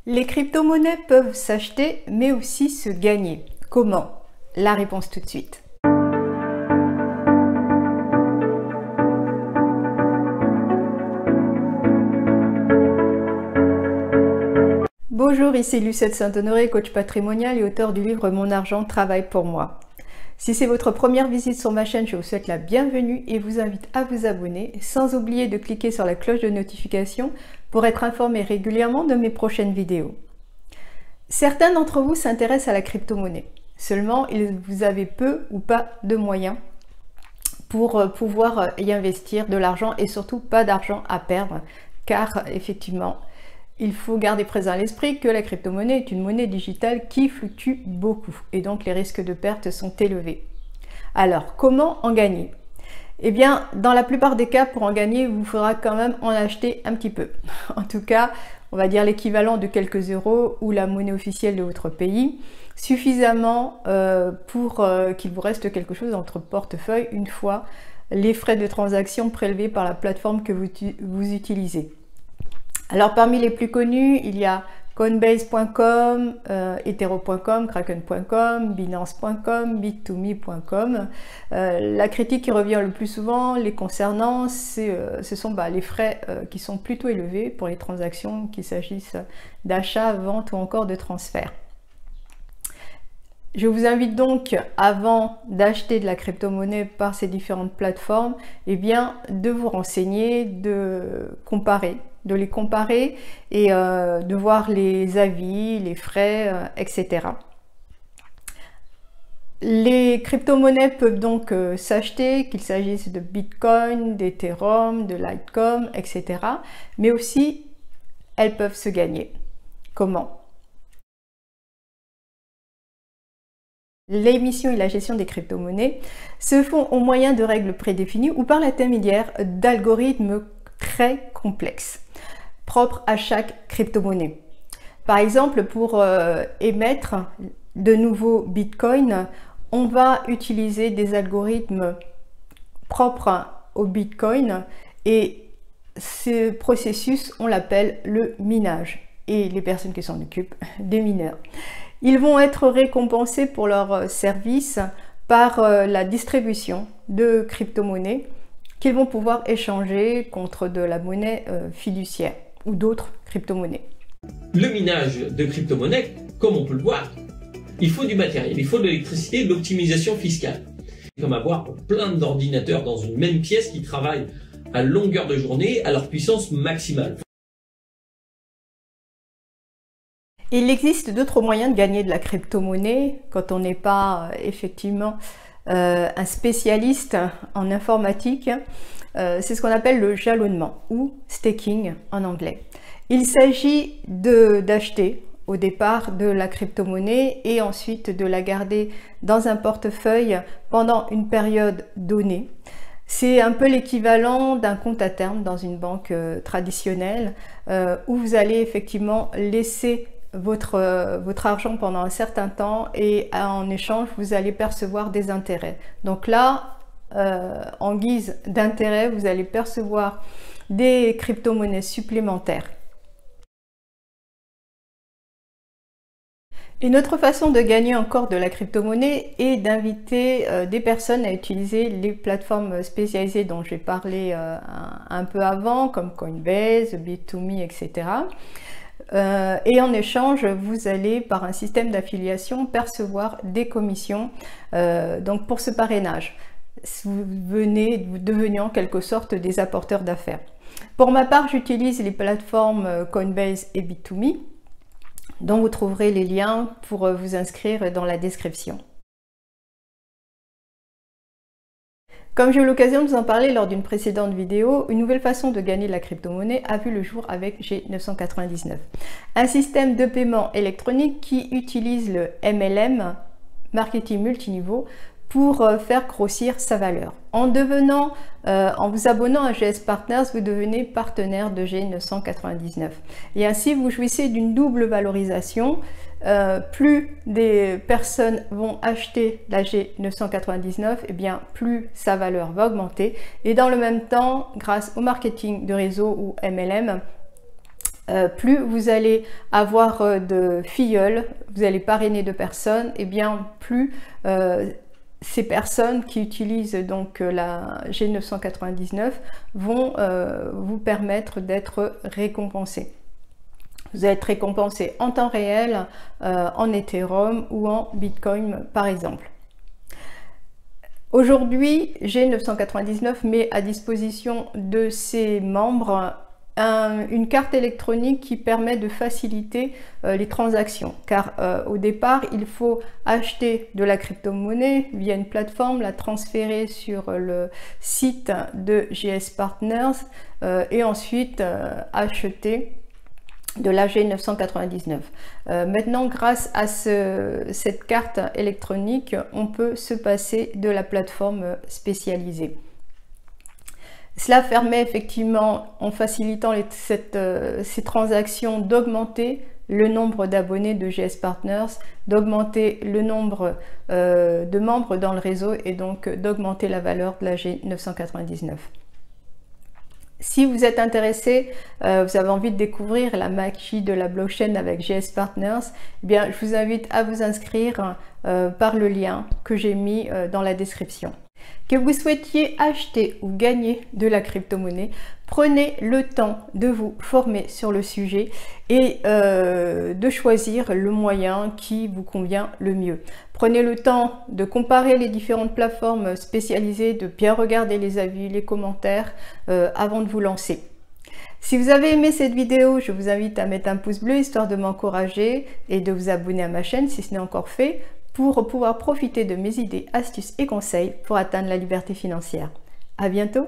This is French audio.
Les crypto-monnaies peuvent s'acheter mais aussi se gagner. Comment? La réponse tout de suite. Bonjour, ici Lucette Saint-Honoré, coach patrimonial et auteur du livre Mon argent travaille pour moi. Si c'est votre première visite sur ma chaîne, je vous souhaite la bienvenue et vous invite à vous abonner, sans oublier de cliquer sur la cloche de notification pour être informé régulièrement de mes prochaines vidéos. Certains d'entre vous s'intéressent à la crypto-monnaie. Seulement, vous avez peu ou pas de moyens pour pouvoir y investir de l'argent et surtout pas d'argent à perdre, car effectivement, il faut garder présent à l'esprit que la crypto-monnaie est une monnaie digitale qui fluctue beaucoup et donc les risques de perte sont élevés. Alors, comment en gagner? Eh bien, dans la plupart des cas, pour en gagner, il vous faudra quand même en acheter un petit peu. En tout cas, on va dire l'équivalent de quelques euros ou la monnaie officielle de votre pays, suffisamment pour qu'il vous reste quelque chose dans votre portefeuille une fois les frais de transaction prélevés par la plateforme que vous utilisez. Alors parmi les plus connus, il y a Coinbase.com, Ethereum.com, Kraken.com, Binance.com, Bit2Me.com. La critique qui revient le plus souvent les concernant, ce sont les frais qui sont plutôt élevés pour les transactions, qu'il s'agisse d'achat, vente ou encore de transfert. Je vous invite donc, avant d'acheter de la crypto-monnaie par ces différentes plateformes, de vous renseigner, de les comparer et de voir les avis, les frais, etc. Les crypto-monnaies peuvent donc s'acheter, qu'il s'agisse de Bitcoin, d'Ethereum, de Litecoin, etc. Mais aussi, elles peuvent se gagner. Comment? L'émission et la gestion des crypto-monnaies se font au moyen de règles prédéfinies ou par l'intermédiaire d'algorithmes très complexes, propres à chaque crypto-monnaie. Par exemple, pour émettre de nouveaux bitcoins, on va utiliser des algorithmes propres au bitcoin et ce processus, on l'appelle le minage. Et les personnes qui s'en occupent, des mineurs. Ils vont être récompensés pour leur service par la distribution de crypto-monnaies qu'ils vont pouvoir échanger contre de la monnaie fiduciaire ou d'autres crypto-monnaies. Le minage de crypto-monnaies, comme on peut le voir, il faut du matériel, il faut de l'électricité et de l'optimisation fiscale. C'est comme avoir plein d'ordinateurs dans une même pièce qui travaillent à longueur de journée à leur puissance maximale. Il existe d'autres moyens de gagner de la crypto-monnaie quand on n'est pas effectivement un spécialiste en informatique. C'est ce qu'on appelle le jalonnement ou staking en anglais. Il s'agit d'acheter au départ de la crypto-monnaie et ensuite de la garder dans un portefeuille pendant une période donnée. C'est un peu l'équivalent d'un compte à terme dans une banque traditionnelle où vous allez effectivement laisser votre argent pendant un certain temps et en échange vous allez percevoir des intérêts. Donc là en guise d'intérêt vous allez percevoir des crypto-monnaies supplémentaires. Une autre façon de gagner encore de la crypto-monnaie est d'inviter des personnes à utiliser les plateformes spécialisées dont j'ai parlé un peu avant, comme Coinbase, Bit2Me, etc. Et en échange, vous allez, par un système d'affiliation, percevoir des commissions donc pour ce parrainage. Vous devenez en quelque sorte des apporteurs d'affaires. Pour ma part, j'utilise les plateformes Coinbase et Bit2Me, dont vous trouverez les liens pour vous inscrire dans la description. Comme j'ai eu l'occasion de vous en parler lors d'une précédente vidéo, une nouvelle façon de gagner de la crypto-monnaie a vu le jour avec G999. Un système de paiement électronique qui utilise le MLM, marketing multiniveau, pour faire grossir sa valeur. En vous abonnant à GS Partners, vous devenez partenaire de G999. Et ainsi, vous jouissez d'une double valorisation. Plus des personnes vont acheter la G999, plus sa valeur va augmenter. Et dans le même temps, grâce au marketing de réseau ou MLM, plus vous allez avoir de filleuls, vous allez parrainer de personnes, et bien plus ces personnes qui utilisent donc la G999 vont vous permettre d'être récompensés. Vous allez être récompensé en temps réel, en Ethereum ou en Bitcoin par exemple. Aujourd'hui, G999 met à disposition de ses membres une carte électronique qui permet de faciliter les transactions, car au départ il faut acheter de la crypto-monnaie via une plateforme, la transférer sur le site de GS Partners et ensuite acheter de la G999. Maintenant, grâce à cette carte électronique, on peut se passer de la plateforme spécialisée. Cela permet effectivement, en facilitant ces transactions, d'augmenter le nombre d'abonnés de GS Partners, d'augmenter le nombre de membres dans le réseau et donc d'augmenter la valeur de la G999. Si vous êtes intéressé, vous avez envie de découvrir la magie de la blockchain avec GS Partners, eh bien, je vous invite à vous inscrire par le lien que j'ai mis dans la description. Que vous souhaitiez acheter ou gagner de la crypto-monnaie, prenez le temps de vous former sur le sujet et de choisir le moyen qui vous convient le mieux. Prenez le temps de comparer les différentes plateformes spécialisées, de bien regarder les avis, les commentaires avant de vous lancer. Si vous avez aimé cette vidéo, je vous invite à mettre un pouce bleu histoire de m'encourager et de vous abonner à ma chaîne si ce n'est encore fait, pour pouvoir profiter de mes idées, astuces et conseils pour atteindre la liberté financière. À bientôt!